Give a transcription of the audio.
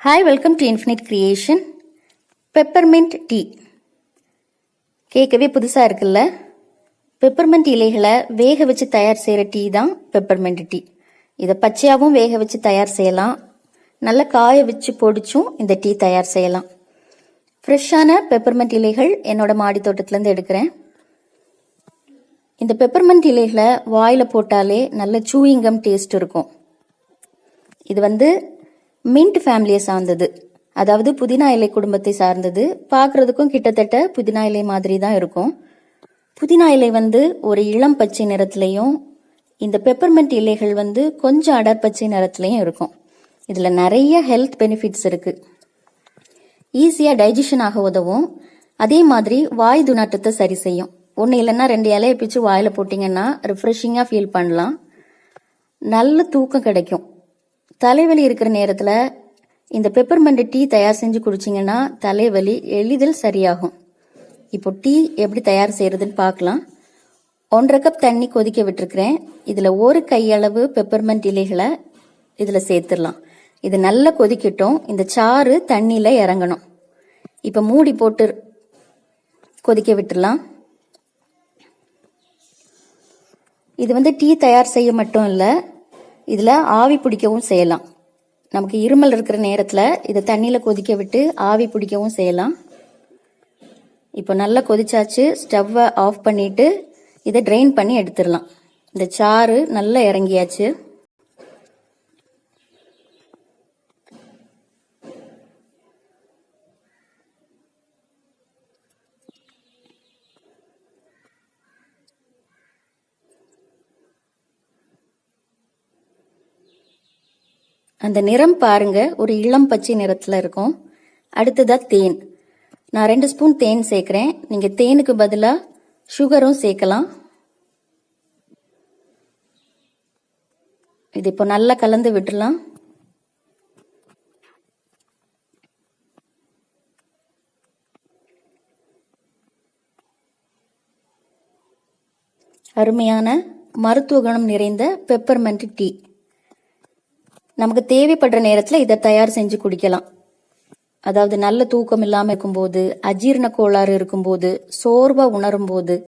Hi, welcome to Infinite Creation. Peppermint tea. கேட்கவே புதுசா இருக்குல்ல? பெப்பர்மெண்ட் இலைகளை வேக வச்சு தயார் செய்யற டீ தான் பெப்பர்மெண்ட் டீ. இதை பச்சையாவும் வேக வச்சு தயார் செய்யலாம். நல்ல காய வச்சு பொடிச்சும் இந்த டீ தயார் செய்யலாம். ஃப்ரெஷ்ஷான பெப்பர்மெண்ட் இலைகள் என்னோட மாடி தோட்டத்திலேருந்து எடுக்கிறேன். இந்த பெப்பர்மெண்ட் இலைகளை வாயில போட்டாலே நல்ல சூயிங்கம் டேஸ்ட் இருக்கும். இது மின்ட் ஃபேமிலியை சார்ந்தது, அதாவது புதினா இலை குடும்பத்தை சார்ந்தது. பார்க்கறதுக்கும் கிட்டத்தட்ட புதினா இலை மாதிரி தான் இருக்கும். புதினா இலை ஒரு இளம் பச்சை நிறத்திலையும், இந்த பெப்பர்மெண்ட் இலைகள் கொஞ்சம் அடர்பச்சை நிறத்திலையும் இருக்கும். இதுல நிறைய ஹெல்த் பெனிஃபிட்ஸ் இருக்கு. ஈஸியா டைஜஷன் ஆக உதவும். அதே மாதிரி வாய் துணாட்டத்தை சரி செய்யும். ஒன்று இல்லைன்னா 2 இலையை பிச்சு வாயில போட்டிங்கன்னா ரிஃப்ரெஷிங்காக ஃபீல் பண்ணலாம். நல்ல தூக்கம் கிடைக்கும். தலைவலி இருக்கிற நேரத்தில் இந்த பெப்பர்மெண்ட் டீ தயார் செஞ்சு குடிச்சிங்கன்னா தலைவலி எளிதில் சரியாகும். இப்போ டீ எப்படி தயார் செய்யறதுன்னு பார்க்கலாம். 1.5 கப் தண்ணி கொதிக்க விட்டுருக்கிறேன். இதில் 1 கையளவு பெப்பர்மெண்ட் இலைகளை இதில் சேர்த்துடலாம். இது நல்லா கொதிக்கட்டும். இந்த சாறு தண்ணியில் இறங்கணும். இப்போ மூடி போட்டு கொதிக்க விட்டுடலாம். இது டீ தயார் செய்ய மட்டும் இல்லை, இதில் ஆவி பிடிக்கவும் செய்யலாம். நமக்கு இருமல் இருக்கிற நேரத்தில் இதை தண்ணியில் கொதிக்க விட்டு ஆவி பிடிக்கவும் செய்யலாம். இப்போ நல்லா கொதிச்சாச்சு. ஸ்டவ்வை ஆஃப் பண்ணிட்டு இதை ட்ரெயின் பண்ணி எடுத்துடலாம். இந்த சாறு நல்லா இறங்கியாச்சு. அந்த நிறம் பாருங்க, ஒரு இளம் பச்சை நிறத்துல இருக்கும். அடுத்ததா தேன். நான் 2 ஸ்பூன் தேன் சேர்க்கிறேன். நீங்க தேனுக்கு பதிலா சுகரும் சேர்க்கலாம். இது இப்போ நல்லா கலந்து விட்டுலாம். அருமையான மருத்துவ குணம் நிறைந்த பெப்பர்மெண்ட் டீ. நமக்கு தேவைப்படுற நேரத்தில் இதை தயார் செஞ்சு குடிக்கலாம். அதாவது நல்ல தூக்கம் இல்லாமல் இருக்கும்போது, அஜீரண கோளாறு இருக்கும்போது, சோர்வா உணரும் போது,